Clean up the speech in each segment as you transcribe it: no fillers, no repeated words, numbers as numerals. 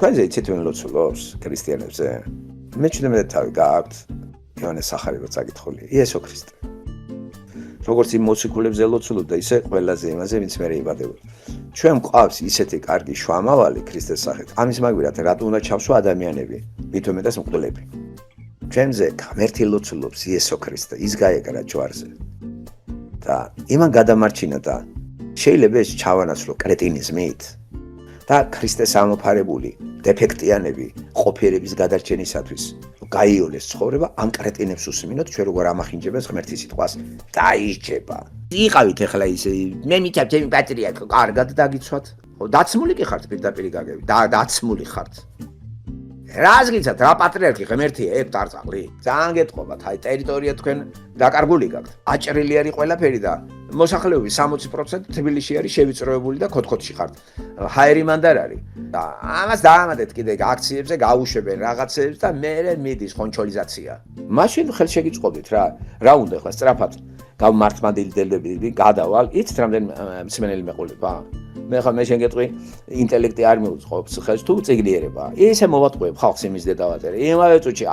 თქვენზე იცით ვინ ლოცულობს ქრისტიანებზე? მე ჩვენამდე თავი გააქვთ იოანეს სახარი რო წაკითხული, იესო ქრისტე. როგორც იმ მოციქულებზე ლოცულობდა, ისე ყველაზე იმაზე, ვინც მერე იბადებოდა. ჩვენ მყავს ისეთი კარგი შუამავალი ქრისტეს სახით. ამის მაგბირად რატო უნდა ჩავსვა ადამიანები, მით უმეტეს მკვლელები. ჩვენზე ღმერთი ლოცულობს იესო ქრისტე, ის გაეკრა ჯვარზე. და იმან გადამარჩინა და შეიძლება ეს ჩავანაცვლო კრეტინიზმით და ქრისტეს ამოფარებული დეფექტიანები ყოფიერების გადარჩენისათვის გაიოლეს ცხოვრება ამ კრეტინებს უსმინოთ ჩვენ როგორ ამახინჯებენ ღმერთის სიტყვას დაიჭება. იყავით ახლა ის მე მითხრა ჩემი პატრიარქო კარგად დაგიცვათ. ხო დაცმული კი ხართ პირდაპირ გაგები დაცმული ხართ. რას გიცათ რა პატრიარქი ღმერთია ეპტარწაღლი ძალიან გეტყობათ აი ტერიტორია თქვენ დაკარგული გაქვთ აჭრილი არის ყველაფერი და მოსახლეობის 60% თბილისში არის შევიწროებული და ქოთქოთში ხართ ჰაერი მანდარ არის და ამას დაამატეთ კიდე აქციებზე გაუშვებენ რაღაცებს და მერე მიდის კონტროლიზაცია მაშინ ხელშეგიწყობდით რა უნდა ახლა სწრაფად გავმართმადიდებლები გადავალ იცით რამდენი მსმენელი მეყოლება მე ხა მე შენ გეტყვი ინტელექტი არ მიუწყობს ხელს თუ წიგნიერება ისე მოვატყუებ ხალხს იმის დედავატერე იმავე წუთში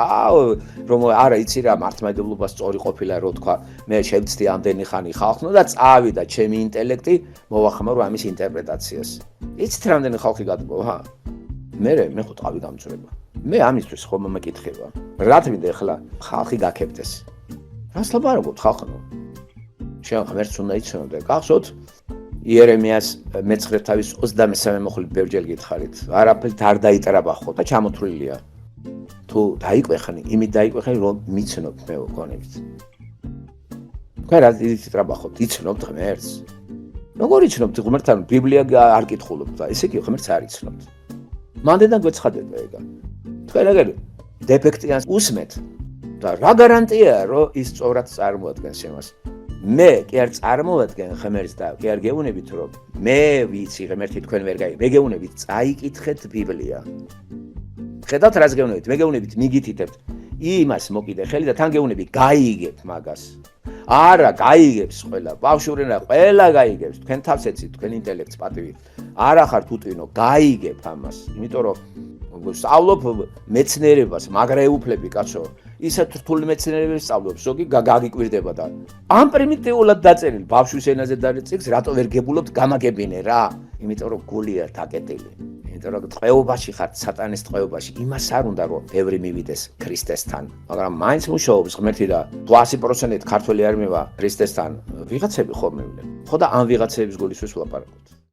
რომ არა იცი რა მართლმადიდებლობა სწორი ყოფილა რო თქვა მე შევცდი ამდენი ხანი ხალხს და წავიდა ჩემი ინტელექტი მოვახმარო ამის ინტერპრეტაციას იცით რამდენი ხალხი გადმოვა მე ხო ტყავი დამწრება მე ამისთვის ხომ მეკითხება რა თქმა ახლა ხალხი გაკეთდეს რას ლაპარაკობთ ხალხო შენ ღმერთს უნდა იცნოდე გახსოვთ იერემიას მეცხრეთავის 23 მოხლით ბევრჯერ გითხარით არაფერით არ დაიტრაბახო და ჩამოთვლილია თუ დაიკვეხანი იმით დაიკვეხანი რომ მიცნობთ მე გონებით თქვენ რა იტრაბახოთ იცნობთ ღმერთს როგორ იცნობთ ღმერთთან ბიბლია არ კითხულობთ და ესე იგი ღმერთს არ იცნობთ მანდიდან გვეცხადება ეგა თქვენ აგერ დეფექტიანს უსმეთ და რა გარანტია რომ ის სწორად წარმოადგენს იმას მე კი არ წარმოვადგენ ღმერთს და კი არ გეუბნებით რომ მე ვიცი ღმერთი თქვენ ვერ გაიგებთ მე გეუბნებით წაიკითხეთ ბიბლია ხედავთ რას გეუბნებით მე გეუბნებით მიგითითებთ იმას მოკიდე ხელი და თან გეუბნები გაიგებთ მაგას არა გაიგებს ყველა ბავშვურენა ყველა გაიგებს თქვენ თავს ეცით თქვენ ინტელექტს პატივი არა ხართ უტვინო გაიგებ ამას იმიტომ რომ სწავლობ მეცნიერებას მაგრა ეუფლები კაცო ისეთ რთული მეცნიერებებს სწავლობ ზოგი გაგიკვირდება და ამ პრიმიტიულად დაწერილ ბავშვის ენაზე დაწიგს რატო ვერ გებულობთ გამაგებინე რა იმიტომ რომ გულია დაკეტილი იმიტომ რომ ტყვეობაში ხართ სატანის ტყვეობაში იმას არ უნდა რომ ბევრი მივიდეს ქრისტესთან მაგრამ მაინც მუშაობს ღმერთი და 100% ქართველი არ მივა ქრისტესთან ვიღაცები ხომ მივლენ ხო და ამ ვიღაცების გულისთვის ვლაპარაკობთ